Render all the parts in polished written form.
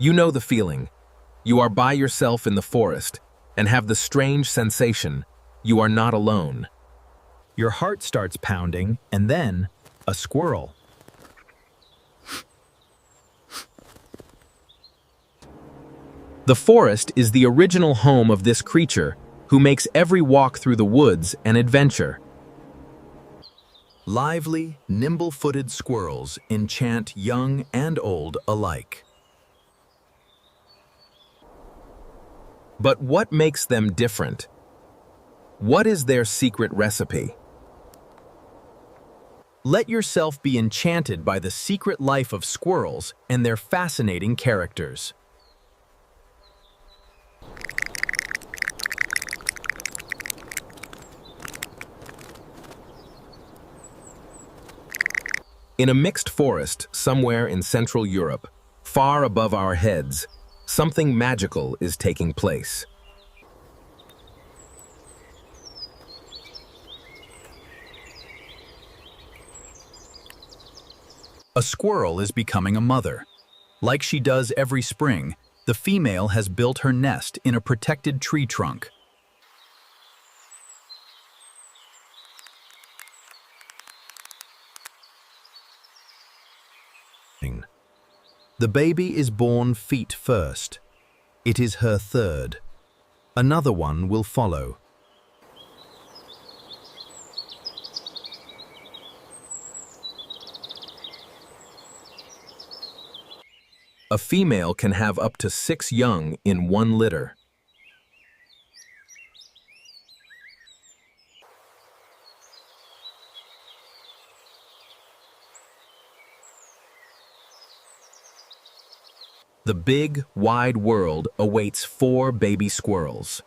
You know the feeling. You are by yourself in the forest and have the strange sensation you are not alone. Your heart starts pounding, and then a squirrel. The forest is the original home of this creature who makes every walk through the woods an adventure. Lively, nimble-footed squirrels enchant young and old alike. But what makes them different? What is their secret recipe? Let yourself be enchanted by the secret life of squirrels and their fascinating characters. In a mixed forest somewhere in Central Europe, far above our heads, something magical is taking place. A squirrel is becoming a mother. Like she does every spring, the female has built her nest in a protected tree trunk. The baby is born feet first. It is her third. Another one will follow. A female can have up to 6 young in one litter. The big, wide world awaits 4 baby squirrels.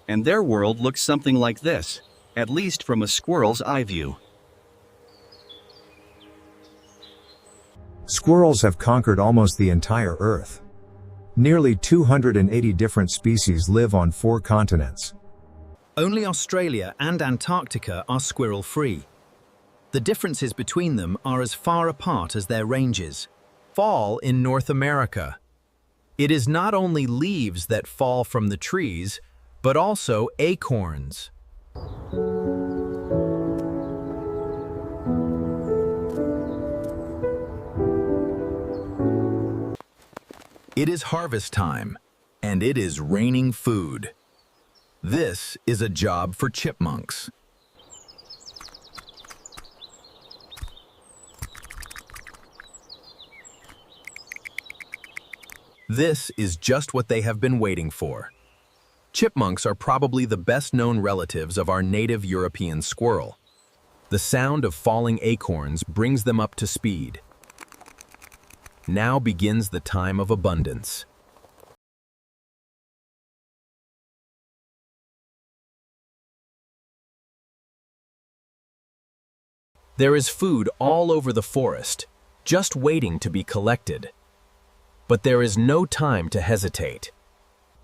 And their world looks something like this, at least from a squirrel's eye view. Squirrels have conquered almost the entire Earth. Nearly 280 different species live on 4 continents. Only Australia and Antarctica are squirrel-free. The differences between them are as far apart as their ranges. Fall in North America. It is not only leaves that fall from the trees, but also acorns. It is harvest time, and it is raining food. This is a job for chipmunks. This is just what they have been waiting for. Chipmunks are probably the best-known relatives of our native European squirrel. The sound of falling acorns brings them up to speed. Now begins the time of abundance. There is food all over the forest, just waiting to be collected. But there is no time to hesitate.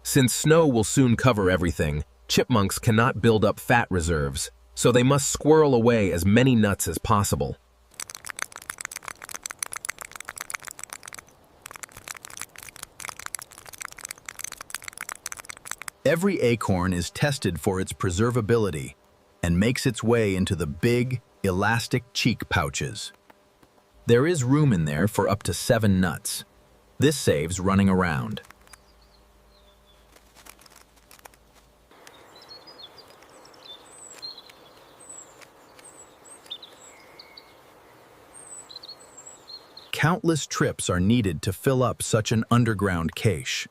Since snow will soon cover everything, chipmunks cannot build up fat reserves, so they must squirrel away as many nuts as possible. Every acorn is tested for its preservability and makes its way into the big, elastic cheek pouches. There is room in there for up to 7 nuts. This saves running around. Countless trips are needed to fill up such an underground cache.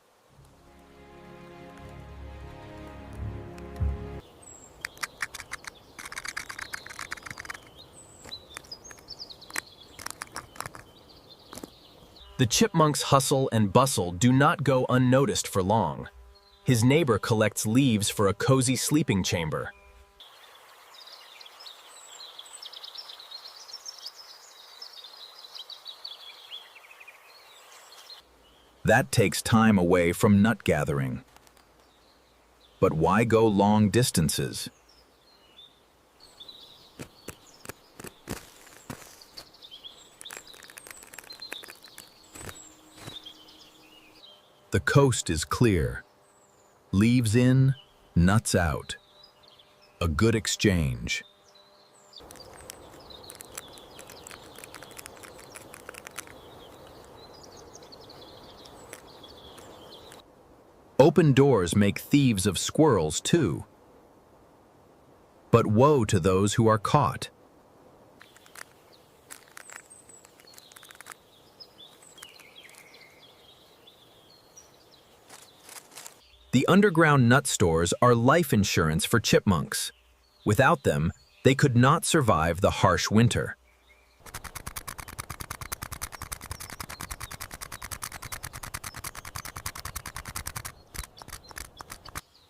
The chipmunk's hustle and bustle do not go unnoticed for long. His neighbor collects leaves for a cozy sleeping chamber. That takes time away from nut gathering. But why go long distances? The coast is clear. Leaves in, nuts out. A good exchange. Open doors make thieves of squirrels too. But woe to those who are caught. The underground nut stores are life insurance for chipmunks. Without them, they could not survive the harsh winter.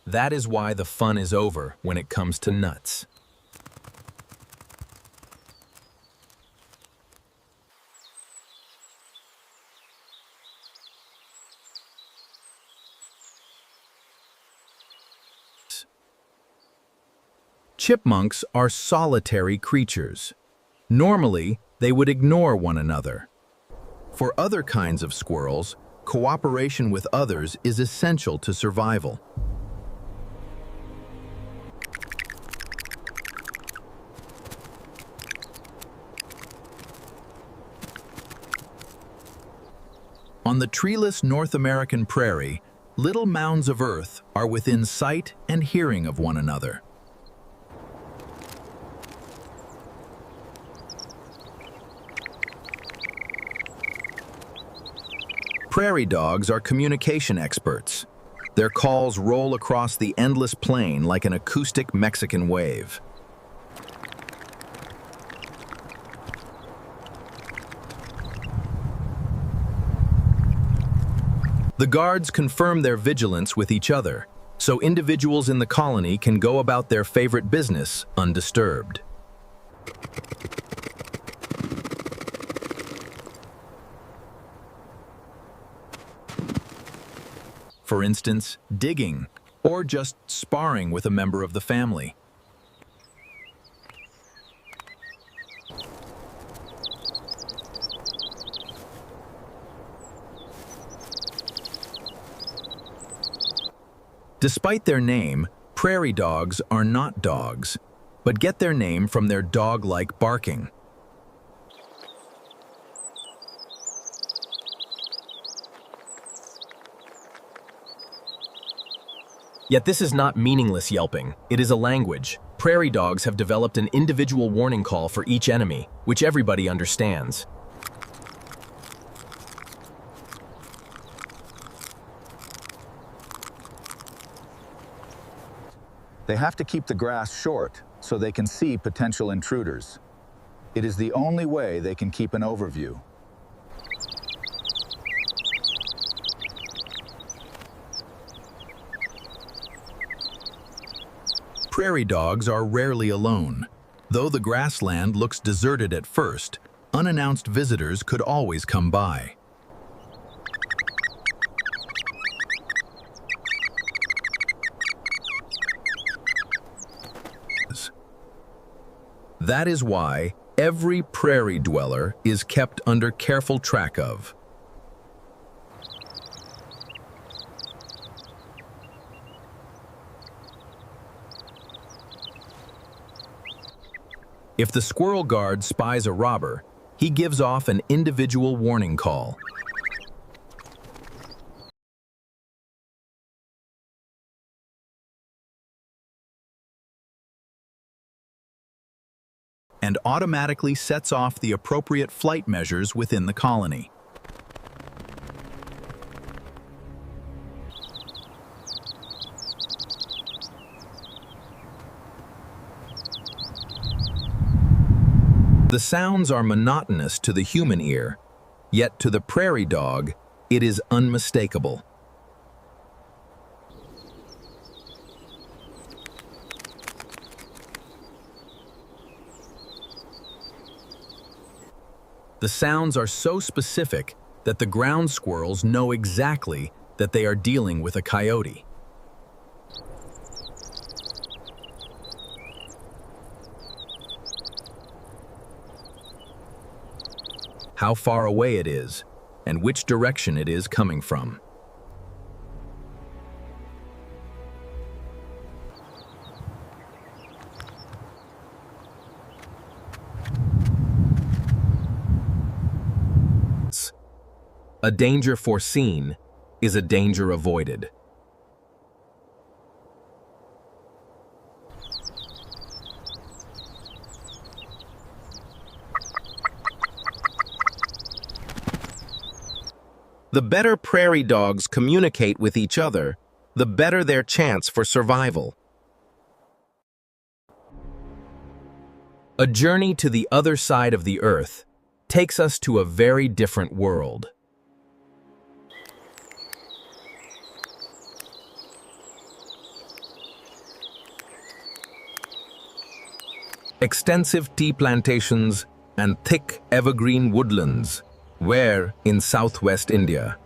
That is why the fun is over when it comes to nuts. Chipmunks are solitary creatures. Normally, they would ignore one another. For other kinds of squirrels, cooperation with others is essential to survival. On the treeless North American prairie, little mounds of earth are within sight and hearing of one another. Prairie dogs are communication experts. Their calls roll across the endless plain like an acoustic Mexican wave. The guards confirm their vigilance with each other, so individuals in the colony can go about their favorite business undisturbed. For instance, digging, or just sparring with a member of the family. Despite their name, prairie dogs are not dogs, but get their name from their dog-like barking. Yet this is not meaningless yelping. It is a language. Prairie dogs have developed an individual warning call for each enemy, which everybody understands. They have to keep the grass short so they can see potential intruders. It is the only way they can keep an overview. Prairie dogs are rarely alone. Though the grassland looks deserted at first, unannounced visitors could always come by. That is why every prairie dweller is kept under careful track of. If the squirrel guard spies a robber, he gives off an individual warning call. And automatically sets off the appropriate flight measures within the colony. The sounds are monotonous to the human ear, yet to the prairie dog, it is unmistakable. The sounds are so specific that the ground squirrels know exactly that they are dealing with a coyote. How far away it is, and which direction it is coming from. A danger foreseen is a danger avoided. The better prairie dogs communicate with each other, the better their chance for survival. A journey to the other side of the earth takes us to a very different world. Extensive tea plantations and thick evergreen woodlands, where in southwest India.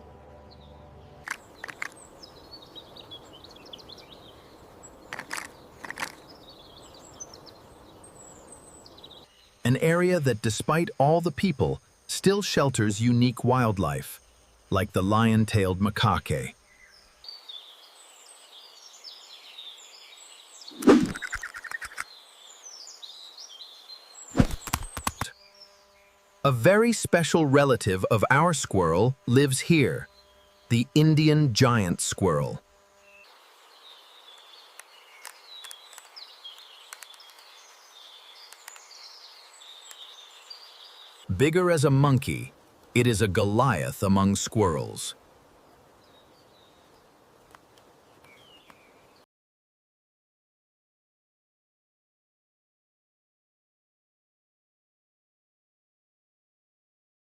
An area that, despite all the people, still shelters unique wildlife, like the lion-tailed macaque. A very special relative of our squirrel lives here, the Indian giant squirrel. Bigger as a monkey, it is a Goliath among squirrels.